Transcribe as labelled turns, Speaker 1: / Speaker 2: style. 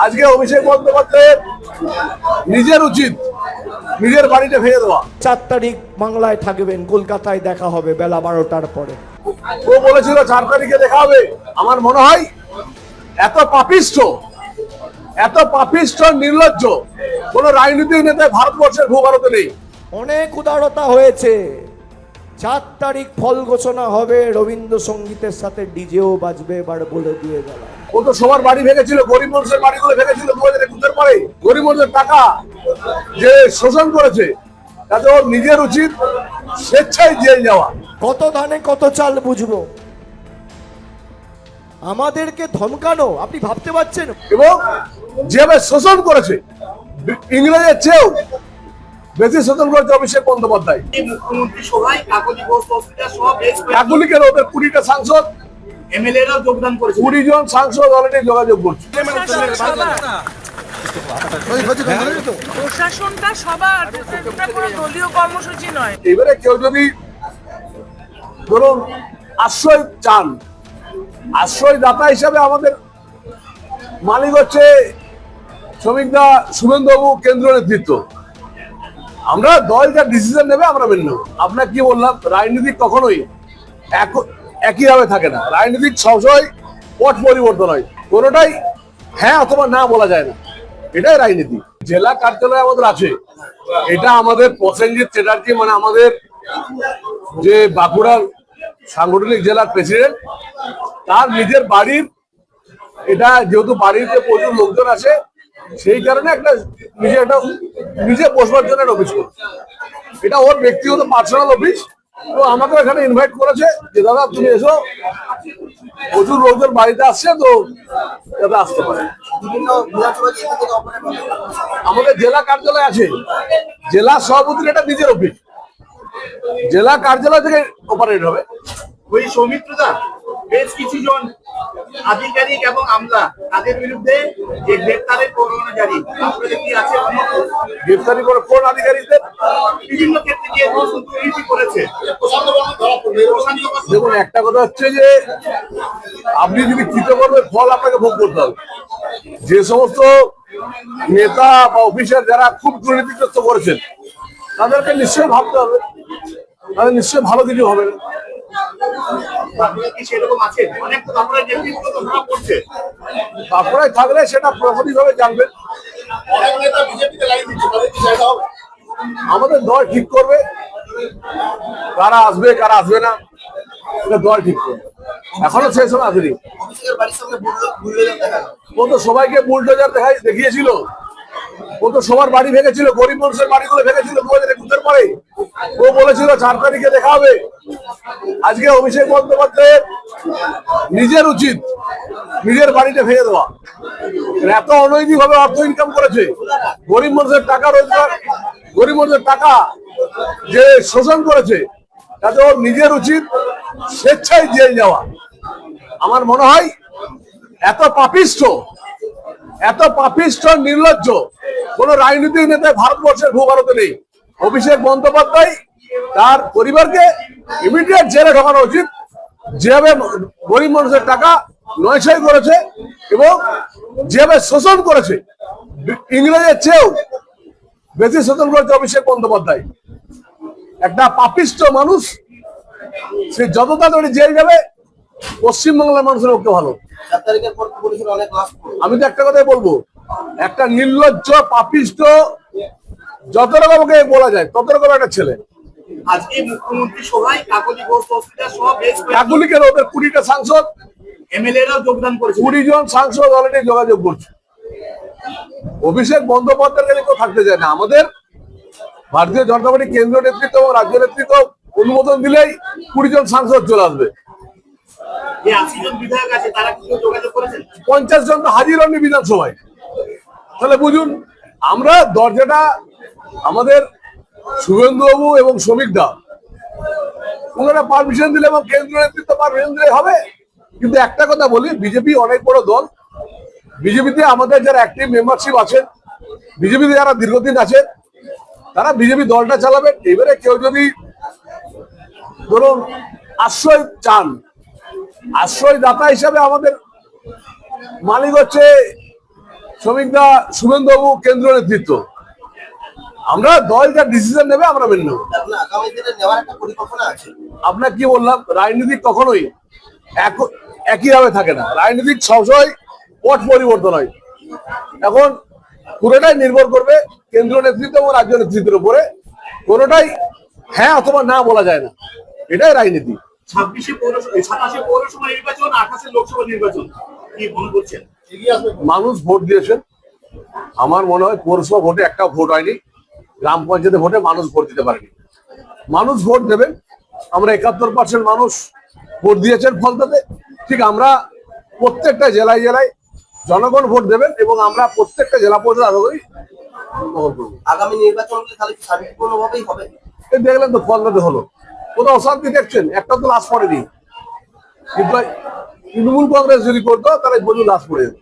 Speaker 1: আজকে অভিষেক বন্দ্যোপাধ্যায়ের নিজের উচিত নিজের বাড়িতে ফেলে দেওয়া।
Speaker 2: 4 তারিখ বাংলায় থাকবেন, কলকাতায় দেখা হবে বেলা 12টার পরে।
Speaker 1: ও বলেছিল 4 তারিখে দেখা হবে। আমার মনে হয় এত পাপিষ্ঠ নির্লজ্জ কোন রাজনৈতিক নেতা ভারতবর্ষের ভূভারতে নেই।
Speaker 2: অনেক উদারতা হয়েছে। 4 তারিখ ফল ঘোষণা হবে, রবীন্দ্রসঙ্গীতের সাথে ডিজেও বাজবে, এবার বলে দিয়ে গেল।
Speaker 1: ও তো সবার বাড়ি ভেঙেছিল, গরিব মানুষের বাড়িগুলো ভেঙেছিল 2021 পরে। গরিব মানুষের টাকা যে শোষণ করেছে, তাতে ওর নিজের উচিত স্বেচ্ছায় জেল যাওয়া।
Speaker 2: কত ধানে কত চাল বুঝবো, আমাদেরকে ধমকানো আপনি ভাবতে পারছেন?
Speaker 1: এবং যেভাবে শোষণ করেছে, ইংরেজের চেয়েও বেশি শোষণ করেছে অভিষেক বন্দ্যোপাধ্যায়।
Speaker 3: মুখ্যমন্ত্রী সভায় কাগজি বস্তা সব
Speaker 1: কাকুলি কেন, ওদের 20টা সাংসদ
Speaker 3: এমএলএরাও যোগদান করেছে।
Speaker 1: 20 জন সাংসদ অলরেডি যোগাযোগ করছে।
Speaker 4: প্রশাসনটা সবার, কোনো দলীয় কর্মসূচি নয়।
Speaker 1: এবারে কেউ যদি ধরুন আশ্রয় চান, আশ্রয়দাতা হিসাবে আমাদের মালিক হচ্ছে শ্রমিকদা, শুভেন্দুবাবু, কেন্দ্রীয় নেতৃত্ব। আমরা দল যা ডিসিশন নেবে আমরা মেনে নেব। আপনার কি বললাম, রাজনীতি কখনোই একই ভাবে থাকে না। রাজনীতিক সবসময় পট পরিবর্তন হয়, কোনোটাই হ্যাঁ অথবা না বলা যায় না, এটাই রাজনীতি। জেলা কার্যালয় আমাদের আছে, এটা আমাদের প্রসেনজিৎ চ্যাটার্জি, মানে আমাদের যে বাঁকুড়ার সাংগঠনিক জেলার প্রেসিডেন্ট, তার নিজের বাড়ির, এটা যেহেতু বাড়িতে প্রচুর লোকজন আছে, সেই কারণে নিজে বসবার জন্য একটা অফিস করছে। এটা ওর ব্যক্তিগত পার্সোনাল অফিস। তো আমাকে এখানে ইনভাইট করেছে যে দাদা তুমি এসো, প্রচুর লোকজন বাড়িতে আসছে, তো যাতে আসতে পারে। আমাদের জেলা কার্যালয় আছে, জেলা সভাপতির এটা নিজের অফিস, জেলা কার্যালয় থেকে অপারেট হবে।
Speaker 3: ওই সৌমিত্রদা বেশ কিছু জন আধিকারিক এবং আমলা, তাদের বিরুদ্ধে যে গ্রেপ্তারের পরোয়ানা জারি, আপনাদের কি আছে?
Speaker 1: গ্রেফতারি করে কোন আধিকারিকদের?
Speaker 3: বিভিন্ন ক্ষেত্রে গিয়ে দুর্নীতি করেছে।
Speaker 1: দেখুন, একটা কথা হচ্ছে যে আপনি যদি কৃতকর্মের ফল আপনাকে ভোগ করতে হবে। যে সমস্ত নেতা বা অফিসার যারা খুব দুর্নীতিগ্রস্ত করেছেন, তাদেরকে নিশ্চয়ই ভাবতে হবে, তাদের নিশ্চয়ই ভালো কিছু হবে না। বাঁকুড়ায় থাকলে সেটা প্রভাবীভাবে জানবেন। আমাদের দল ঠিক করবে কারা আসবে কারা আসবে না, এটা দল ঠিক করবে। এখনো সেই সময় আসেনি। ও তো সবাইকে বুলডোজার দেখিয়েছিল, ও তো সবার বাড়ি ভেঙেছিল, গরিব মানুষের বাড়িগুলো ভেঙেছিল 2021 পরে। ও বলেছিল 4 তারিখে দেখা হবে। আজকে অভিষেক বন্দ্যোপাধ্যায়ের নিজের উচিত নিজের বাড়িতে ফেলে দেওয়া। এত অনৈতিক ভাবে অর্থ ইনকাম করেছে, গরিব মানুষের টাকা রোজগার, গরিব মানুষের টাকা যে শোষণ করেছে, তাতে ওর নিজের উচিত স্বেচ্ছায় জেল যাওয়া। আমার মনে হয় এত পাপিষ্ঠ নির্লজ্জ কোন রাজনৈতিক নেতা ভারতবর্ষের ভূভারতে নেই। অভিষেক বন্দ্যোপাধ্যায় তার পরিবারকে ইমিডিয়েট জেলে ঢোকানো উচিত। যেভাবে গরিব মানুষের টাকা নয়ছয় করেছে এবং যেভাবে শোষণ করেছে, ইংরেজের চেয়েও বেশি শোষণ করেছে অভিষেক বন্দ্যোপাধ্যায়। একটা পাপিষ্ঠ মানুষ, সে যত তাড়াতাড়ি জেল যাবে পশ্চিমবাংলার মানুষের পক্ষে ভালো। আমি তো একটা কথাই বলবো, একটা নির্লজ্জ পাপিষ্ঠ, যত রকম বলা যায় তত রকম একটা ছেলে।
Speaker 3: আজকে মুখ্যমন্ত্রী সভায় কাগজি বস্তা সব
Speaker 1: কাকুলি কেন, ওদের 20টা সাংসদ
Speaker 3: এমএলএরাও যোগদান করেছে।
Speaker 1: 20 জন সাংসদ অলরেডি যোগাযোগ করছে। অভিষেক বন্দ্যোপাধ্যায়ের কাছে কেউ থাকতে চায় না। আমাদের ভারতীয় জনতা পার্টি কেন্দ্রীয় নেতৃত্ব এবং রাজ্য নেতৃত্ব অনুমোদন দিলেই 20 জন সাংসদ চলে আসবে।
Speaker 3: 80 জন বিধায়ক আছে, তারা কি যোগাযোগ করেছেন?
Speaker 1: 50 জন তো হাজির হননি বিধানসভায়। তাহলে বুঝুন, আমরা দরজাটা আমাদের শুভেন্দুবাবু এবং শ্রমিকদা, ওনারা পারমিশন দিলে এবং কেন্দ্রীয় নেতৃত্ব পারমিশন দিলে হবে। কিন্তু একটা কথা বলি, বিজেপি অনেক বড় দল। বিজেপিতে আমাদের যারা অ্যাক্টিভ মেম্বারশিপ আছেন, বিজেপিতে যারা দীর্ঘদিন আছেন, তারা বিজেপি দলটা চালাবেন। এবারে কেউ যদি ধরুন আশ্রয় চান, আশ্রয়দাতা হিসাবে আমাদের মালিক হচ্ছে শ্রমিকদা, শুভেন্দুবাবু, কেন্দ্রীয় নেতৃত্ব, আমরা দল যা ডিসিশন নেবে আমরা মেনে নেবো।
Speaker 5: আগামী দিনে নেওয়ার একটা পরিকল্পনা আছে।
Speaker 1: আপনার কি বললাম, রাজনীতি কখনোই একইভাবে থাকে না, রাজনীতিক সবসময় পট পরিবর্তন হয়। এখন পুরোটাই নির্ভর করবে কেন্দ্রীয় নেতৃত্ব এবং রাজ্য নেতৃত্বের উপরে, কোনোটাই হ্যাঁ অথবা না বলা যায় না, এটাই রাজনীতি।
Speaker 3: 27শে পৌরসভা নির্বাচন, 28শে লোকসভা নির্বাচন, কি মনে করছেন?
Speaker 1: মানুষ ভোট দিয়েছেন, আমার মনে হয় পৌরসভা ভোটে একটা ভোট হয়নি, গ্রাম পঞ্চায়েতে ভোটে মানুষ ভোট দিতে পারেনি। মানুষ ভোট দেবেন, আমরা 71% মানুষ ভোট দিয়েছেন ফলতাতে, ঠিক আমরা প্রত্যেকটা জেলায় জেলায় জনগণ ভোট দেবেন এবং আমরা প্রত্যেকটা জেলা পর্যন্ত আরো দখল করবো।
Speaker 5: আগামী নির্বাচনগুলি তাহলে কি শান্তিপূর্ণভাবেই হবে?
Speaker 1: এই দেখলেন তো ফলতাতে হলো, কোথাও অশান্তি দেখছেন? একটা তো লাশ পড়েনি, কিন্তু তৃণমূল কংগ্রেস যদি করতো তাহলে বলুন লাশ পড়ে যেত।